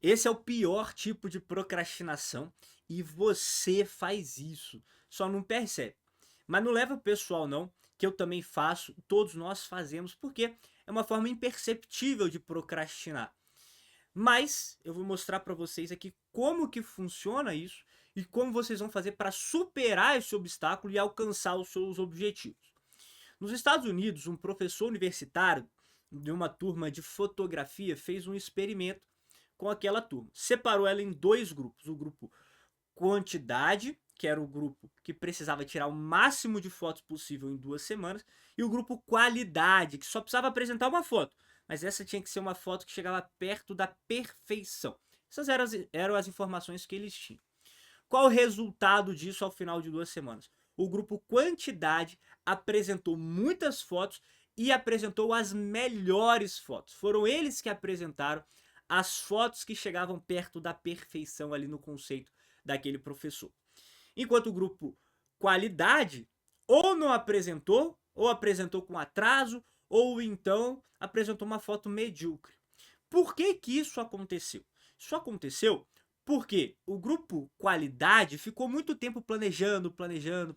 Esse é o pior tipo de procrastinação e você faz isso, só não percebe. Mas não leva o pessoal não, que eu também faço, todos nós fazemos, porque é uma forma imperceptível de procrastinar. Mas eu vou mostrar para vocês aqui como que funciona isso e como vocês vão fazer para superar esse obstáculo e alcançar os seus objetivos. Nos Estados Unidos, um professor universitário de uma turma de fotografia fez um experimento com aquela turma. Separou ela em dois grupos. O grupo quantidade, que era o grupo que precisava tirar o máximo de fotos possível em 2 semanas, e o grupo qualidade, que só precisava apresentar uma foto, mas essa tinha que ser uma foto que chegava perto da perfeição. Essas eram as informações que eles tinham. Qual o resultado disso ao final de 2 semanas? O grupo quantidade apresentou muitas fotos e apresentou as melhores fotos. Foram eles que apresentaram as fotos que chegavam perto da perfeição ali no conceito daquele professor. Enquanto o grupo qualidade ou não apresentou, ou apresentou com atraso, ou então apresentou uma foto medíocre. Por que que isso aconteceu? Isso aconteceu porque o grupo qualidade ficou muito tempo planejando, organizando,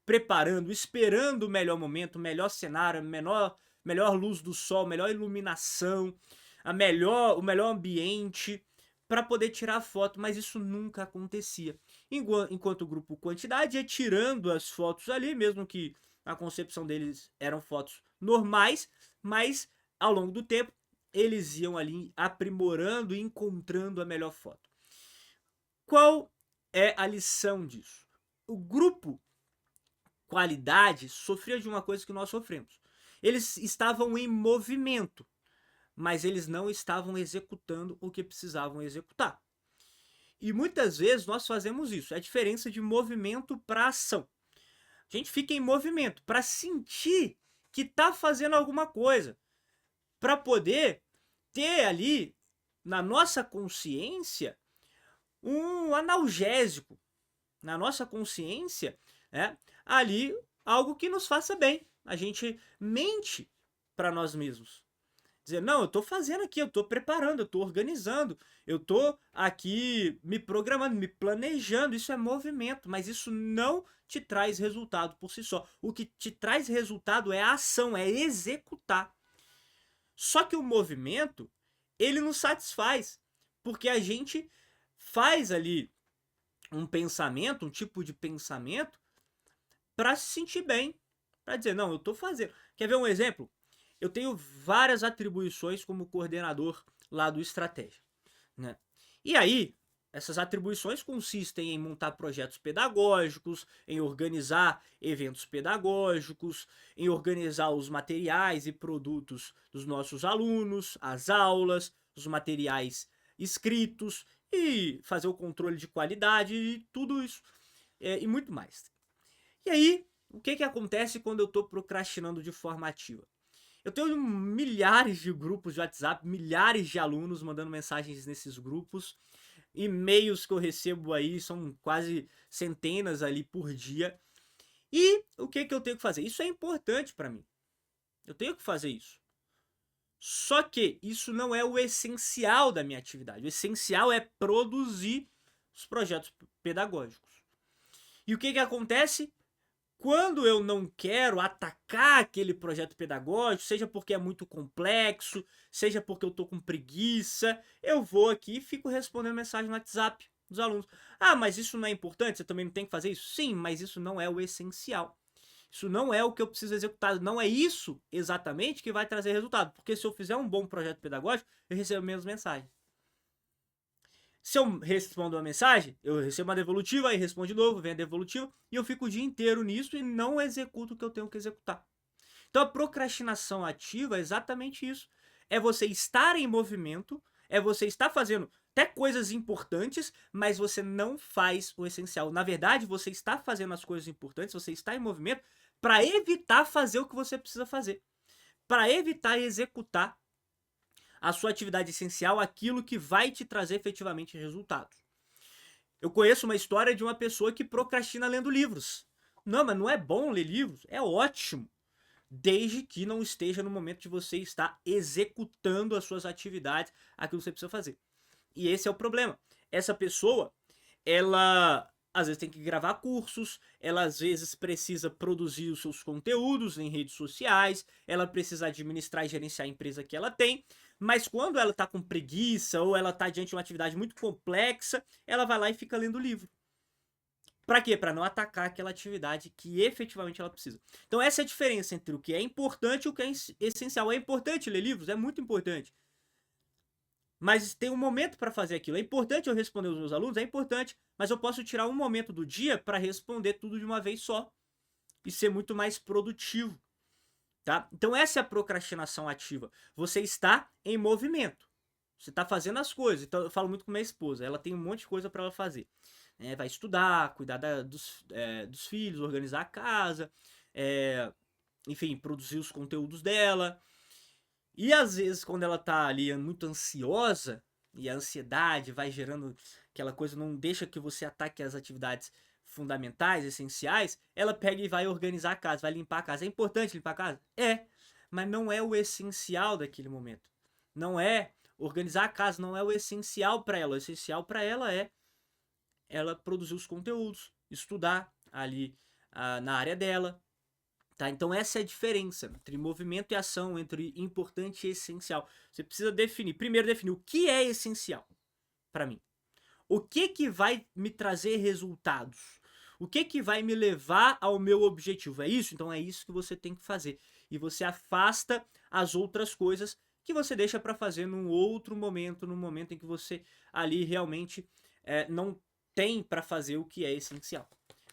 preparando, esperando o melhor momento, o melhor cenário, melhor luz do sol, melhor iluminação, o melhor ambiente para poder tirar foto, mas isso nunca acontecia. Enquanto o grupo quantidade ia tirando as fotos ali, mesmo que a concepção deles eram fotos normais, mas ao longo do tempo eles iam ali aprimorando e encontrando a melhor foto. Qual é a lição disso? O grupo qualidade sofria de uma coisa que nós sofremos. Eles estavam em movimento, mas eles não estavam executando o que precisavam executar. E muitas vezes nós fazemos isso, é a diferença de movimento para ação. A gente fica em movimento para sentir que está fazendo alguma coisa, para poder ter ali na nossa consciência um analgésico, na nossa consciência, ali algo que nos faça bem. A gente mente para nós mesmos. Dizer, não, eu tô fazendo aqui, eu tô preparando, eu tô organizando, eu tô aqui me programando, me planejando, isso é movimento, mas isso não te traz resultado por si só. O que te traz resultado é a ação, é executar. Só que o movimento, ele nos satisfaz, porque a gente faz ali um pensamento, um tipo de pensamento, para se sentir bem, para dizer, não, eu tô fazendo. Quer ver um exemplo? Eu tenho várias atribuições como coordenador lá do Estratégia, né? E aí, essas atribuições consistem em montar projetos pedagógicos, em organizar eventos pedagógicos, em organizar os materiais e produtos dos nossos alunos, as aulas, os materiais escritos e fazer o controle de qualidade e tudo isso e muito mais. E aí, o que acontece quando eu estou procrastinando de forma ativa? Eu tenho milhares de grupos de WhatsApp, milhares de alunos mandando mensagens nesses grupos, e-mails que eu recebo aí são quase centenas ali por dia. E o que eu tenho que fazer? Isso é importante para mim. Eu tenho que fazer isso. Só que isso não é o essencial da minha atividade. O essencial é produzir os projetos pedagógicos. E o que acontece? Quando eu não quero atacar aquele projeto pedagógico, seja porque é muito complexo, seja porque eu tô com preguiça, eu vou aqui e fico respondendo mensagem no WhatsApp dos alunos. Ah, mas isso não é importante? Você também não tem que fazer isso? Sim, mas isso não é o essencial. Isso não é o que eu preciso executar. Não é isso exatamente que vai trazer resultado. Porque se eu fizer um bom projeto pedagógico, eu recebo menos mensagens. Se eu respondo uma mensagem, eu recebo uma devolutiva, aí respondo de novo, vem a devolutiva, e eu fico o dia inteiro nisso e não executo o que eu tenho que executar. Então a procrastinação ativa é exatamente isso. É você estar em movimento, é você estar fazendo até coisas importantes, mas você não faz o essencial. Na verdade, você está fazendo as coisas importantes, você está em movimento para evitar fazer o que você precisa fazer. Para evitar executar a sua atividade essencial, aquilo que vai te trazer efetivamente resultados. Eu conheço uma história de uma pessoa que procrastina lendo livros. Não, mas não é bom ler livros? É ótimo. desde que não esteja no momento de você estar executando as suas atividades, aquilo que você precisa fazer. E esse é o problema. Essa pessoa, ela às vezes tem que gravar cursos, ela às vezes precisa produzir os seus conteúdos em redes sociais, ela precisa administrar e gerenciar a empresa que ela tem, mas quando ela tá com preguiça ou ela tá diante de uma atividade muito complexa, ela vai lá e fica lendo livro. Pra quê? Pra não atacar aquela atividade que efetivamente ela precisa. Então essa é a diferença entre o que é importante e o que é essencial. É importante ler livros? É muito importante. Mas tem um momento para fazer aquilo. É importante eu responder os meus alunos? É importante. Mas eu posso tirar um momento do dia para responder tudo de uma vez só. E ser muito mais produtivo. Tá? Então essa é a procrastinação ativa. Você está em movimento. Você está fazendo as coisas. Então eu falo muito com minha esposa. Ela tem um monte de coisa para ela fazer. Vai estudar, cuidar dos filhos, organizar a casa, enfim, produzir os conteúdos dela. E às vezes, quando ela tá ali muito ansiosa, e a ansiedade vai gerando aquela coisa, não deixa que você ataque as atividades fundamentais, essenciais, ela pega e vai organizar a casa, vai limpar a casa. É importante limpar a casa? É, mas não é o essencial daquele momento. Não é organizar a casa, não é o essencial para ela. O essencial para ela é ela produzir os conteúdos, estudar ali na área dela, tá? Então essa é a diferença entre movimento e ação, entre importante e essencial. Você precisa definir, primeiro definir o que é essencial para mim. O que vai me trazer resultados? O que vai me levar ao meu objetivo? É isso? Então é isso que você tem que fazer. E você afasta as outras coisas que você deixa para fazer num outro momento, num momento em que você ali realmente não tem para fazer o que é essencial.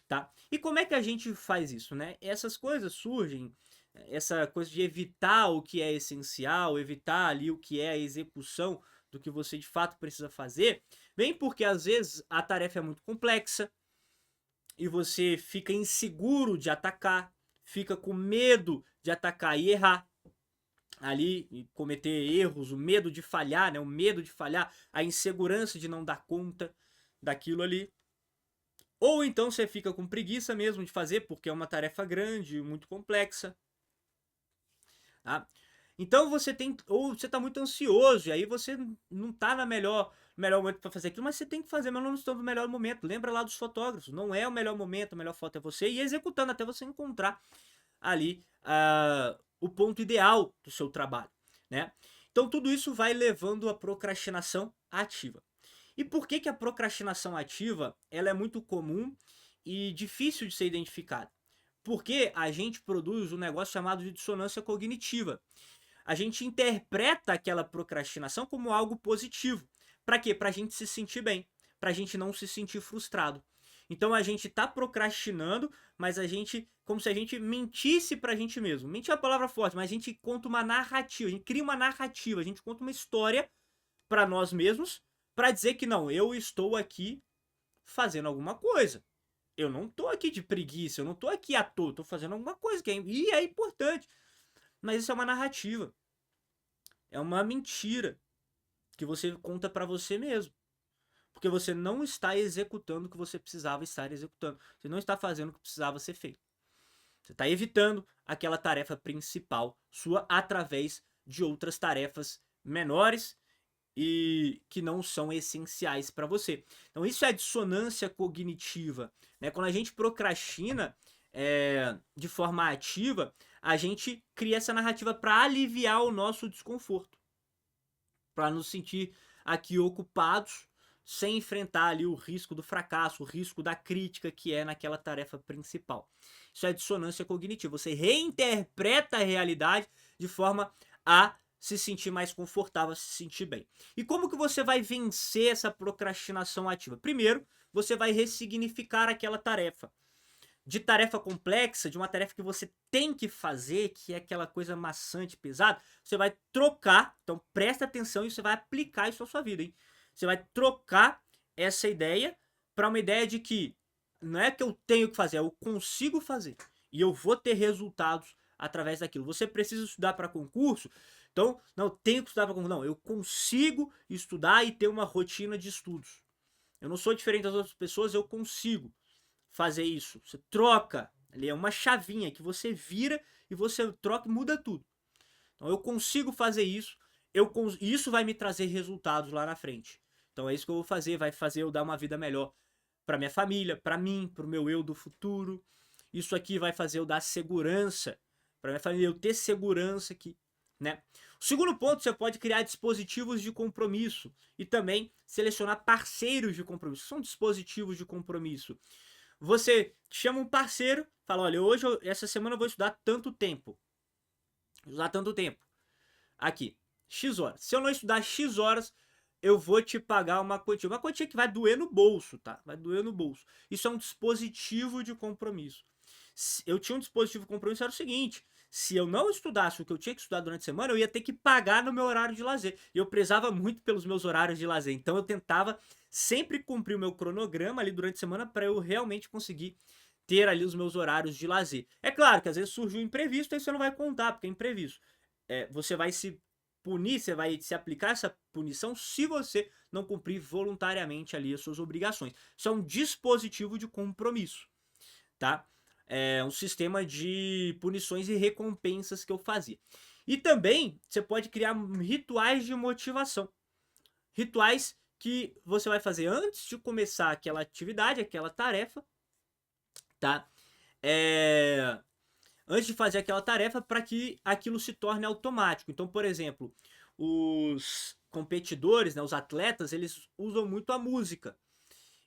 Tá? E como é que a gente faz isso, né? Essas coisas surgem, essa coisa de evitar o que é essencial, evitar ali o que é a execução do que você de fato precisa fazer, vem porque às vezes a tarefa é muito complexa e você fica inseguro de atacar, fica com medo de atacar e errar ali e cometer erros, o medo de falhar, né? O medo de falhar, a insegurança de não dar conta daquilo ali. Ou então você fica com preguiça mesmo de fazer, porque é uma tarefa grande, muito complexa. Tá? Então você tem. Ou você está muito ansioso, e aí você não está na melhor momento para fazer aquilo, mas você tem que fazer, mas não está no melhor momento. Lembra lá dos fotógrafos, não é o melhor momento, a melhor foto é você, e executando até você encontrar ali o ponto ideal do seu trabalho. Né? Então tudo isso vai levando à procrastinação ativa. E por que a procrastinação ativa ela é muito comum e difícil de ser identificada? Porque a gente produz um negócio chamado de dissonância cognitiva. A gente interpreta aquela procrastinação como algo positivo. Para quê? Para a gente se sentir bem, para a gente não se sentir frustrado. Então a gente tá procrastinando, mas a gente, como se a gente mentisse pra gente mesmo. Mentir é a palavra forte, mas a gente conta uma narrativa, a gente cria uma narrativa, a gente conta uma história para nós mesmos, para dizer que não, eu estou aqui fazendo alguma coisa. Eu não tô aqui de preguiça, eu não tô aqui à toa, tô fazendo alguma coisa e é importante. Mas isso é uma narrativa. É uma mentira que você conta para você mesmo. Porque você não está executando o que você precisava estar executando. Você não está fazendo o que precisava ser feito. Você está evitando aquela tarefa principal sua através de outras tarefas menores e que não são essenciais para você. Então isso é dissonância cognitiva. Né? Quando a gente procrastina de forma ativa, a gente cria essa narrativa para aliviar o nosso desconforto, para nos sentir aqui ocupados, sem enfrentar ali o risco do fracasso, o risco da crítica que é naquela tarefa principal. Isso é dissonância cognitiva. Você reinterpreta a realidade de forma a se sentir mais confortável, se sentir bem. E como que você vai vencer essa procrastinação ativa? Primeiro, você vai ressignificar aquela tarefa. De tarefa complexa, de uma tarefa que você tem que fazer, que é aquela coisa maçante, pesada, você vai trocar, então presta atenção e você vai aplicar isso na sua vida, hein? Você vai trocar essa ideia para uma ideia de que não é que eu tenho que fazer, eu consigo fazer. E eu vou ter resultados através daquilo. Você precisa estudar para concurso, então não tenho que estudar para concurso, não, eu consigo estudar e ter uma rotina de estudos. Eu não sou diferente das outras pessoas, eu consigo fazer isso. Você troca, ali é uma chavinha que você vira e você troca e muda tudo. Então eu consigo fazer isso, e isso vai me trazer resultados lá na frente. Então é isso que eu vou fazer, vai fazer eu dar uma vida melhor para minha família, para mim, para o meu eu do futuro. Isso aqui vai fazer eu dar segurança para minha família, eu ter segurança aqui, né? O segundo ponto, você pode criar dispositivos de compromisso e também selecionar parceiros de compromisso. São dispositivos de compromisso. Você chama um parceiro, fala, olha, hoje, essa semana eu vou estudar tanto tempo. Usar tanto tempo. Aqui, X horas. Se eu não estudar X horas, eu vou te pagar uma quantia. Uma quantia que vai doer no bolso, tá? Vai doer no bolso. Isso é um dispositivo de compromisso. Eu tinha um dispositivo de compromisso, era o seguinte: se eu não estudasse o que eu tinha que estudar durante a semana, eu ia ter que pagar no meu horário de lazer. E eu prezava muito pelos meus horários de lazer. Então eu tentava sempre cumprir o meu cronograma ali durante a semana para eu realmente conseguir ter ali os meus horários de lazer. É claro que às vezes surge um imprevisto, aí você não vai contar, porque é imprevisto. Você vai se punir, você vai se aplicar essa punição se você não cumprir voluntariamente ali as suas obrigações. Isso é um dispositivo de compromisso, tá? É um sistema de punições e recompensas que eu fazia. E também você pode criar rituais de motivação. Rituais que você vai fazer antes de começar aquela atividade, aquela tarefa, tá? Antes de fazer aquela tarefa para que aquilo se torne automático. Então, por exemplo, os competidores, né, os atletas, eles usam muito a música.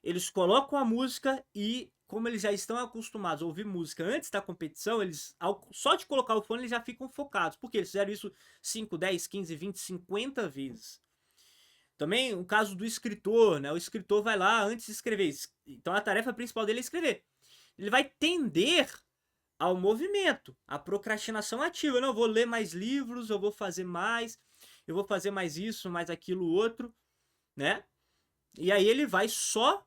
Eles colocam a música e, como eles já estão acostumados a ouvir música antes da competição, eles, só de colocar o fone, eles já ficam focados. Porque eles fizeram isso 5, 10, 15, 20, 50 vezes. Também o caso do escritor, né? O escritor vai lá antes de escrever. Então a tarefa principal dele é escrever. Ele vai tender ao movimento, à procrastinação ativa. Eu não vou ler mais livros, eu vou fazer mais, eu vou fazer mais isso, mais aquilo outro, né? E aí ele vai só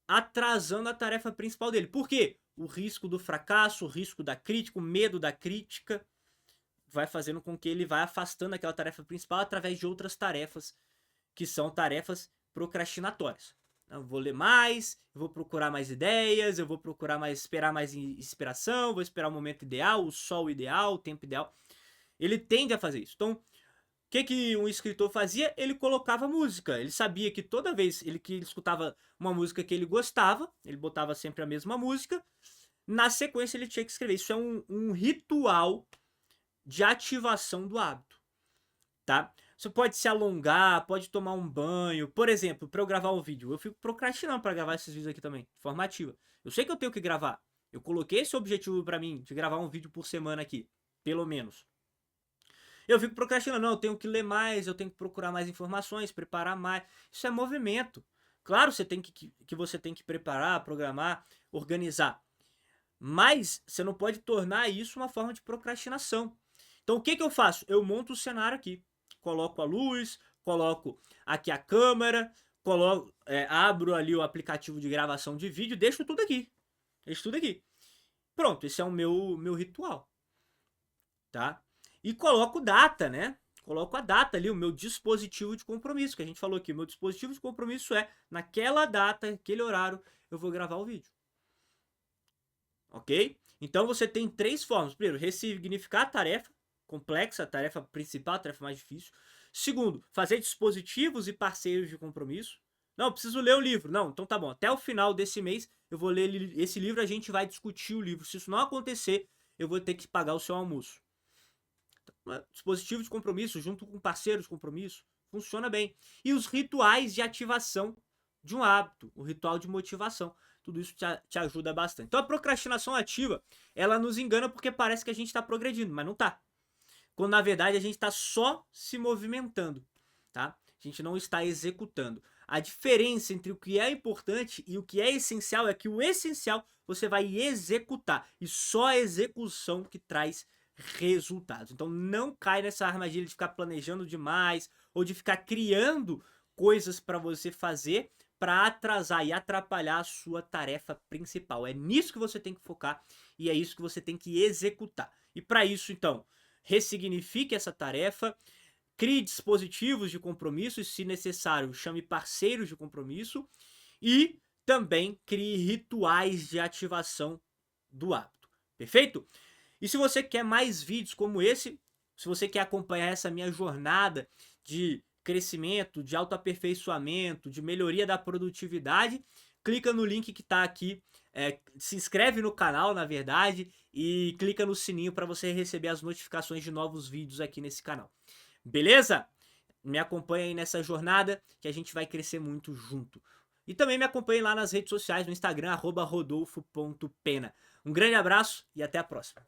atrasando a tarefa principal dele. Por quê? O risco do fracasso, o risco da crítica, o medo da crítica vai fazendo com que ele vá afastando aquela tarefa principal através de outras tarefas que são tarefas procrastinatórias. Eu vou ler mais, eu vou procurar mais ideias, eu vou procurar mais, esperar mais inspiração, vou esperar o momento ideal, o sol ideal, o tempo ideal. Ele tende a fazer isso. Então, o que um escritor fazia? Ele colocava música. Ele sabia que toda vez que ele escutava uma música que ele gostava, ele botava sempre a mesma música, na sequência ele tinha que escrever. Isso é um ritual de ativação do hábito, tá? Você pode se alongar, pode tomar um banho. Por exemplo, para eu gravar um vídeo, eu fico procrastinando para gravar esses vídeos aqui também, de forma ativa. Eu sei que eu tenho que gravar. Eu coloquei esse objetivo para mim, de gravar um vídeo por semana aqui, pelo menos. Eu fico procrastinando, não, eu tenho que ler mais, eu tenho que procurar mais informações, preparar mais. Isso é movimento. Claro, você tem que preparar, programar, organizar. Mas você não pode tornar isso uma forma de procrastinação. Então o que eu faço? Eu monto o cenário aqui. Coloco a luz, coloco aqui a câmera, abro ali o aplicativo de gravação de vídeo, deixo tudo aqui. Deixo tudo aqui. Pronto, esse é o meu ritual. Tá? E coloco data, né? Coloco a data ali, o meu dispositivo de compromisso, que a gente falou aqui. O meu dispositivo de compromisso é, naquela data, aquele horário, eu vou gravar o vídeo. Ok? Então você tem três formas. Primeiro, ressignificar a tarefa complexa, a tarefa principal, a tarefa mais difícil. Segundo, fazer dispositivos e parceiros de compromisso. Não, preciso ler o livro. Não, então tá bom. Até o final desse mês eu vou ler esse livro, a gente vai discutir o livro. Se isso não acontecer, eu vou ter que pagar o seu almoço. Dispositivo de compromisso junto com parceiros de compromisso. Funciona bem. E os rituais de ativação de um hábito, o ritual de motivação. Tudo isso te ajuda bastante. Então a procrastinação ativa, ela nos engana porque parece que a gente está progredindo, mas não está. Quando na verdade a gente está só se movimentando, tá? A gente não está executando. A diferença entre o que é importante e o que é essencial é que o essencial você vai executar. E só a execução que traz resultados. Então não cai nessa armadilha de ficar planejando demais ou de ficar criando coisas para você fazer para atrasar e atrapalhar a sua tarefa principal. É nisso que você tem que focar e é isso que você tem que executar. E para isso, então, ressignifique essa tarefa, crie dispositivos de compromisso e, se necessário, chame parceiros de compromisso e também crie rituais de ativação do hábito. Perfeito? E se você quer mais vídeos como esse, se você quer acompanhar essa minha jornada de crescimento, de autoaperfeiçoamento, de melhoria da produtividade, clica no link que está aqui, se inscreve no canal, na verdade, e clica no sininho para você receber as notificações de novos vídeos aqui nesse canal. Beleza? Me acompanha aí nessa jornada que a gente vai crescer muito junto. E também me acompanhe lá nas redes sociais, no Instagram, @rodolfo.pena. Um grande abraço e até a próxima.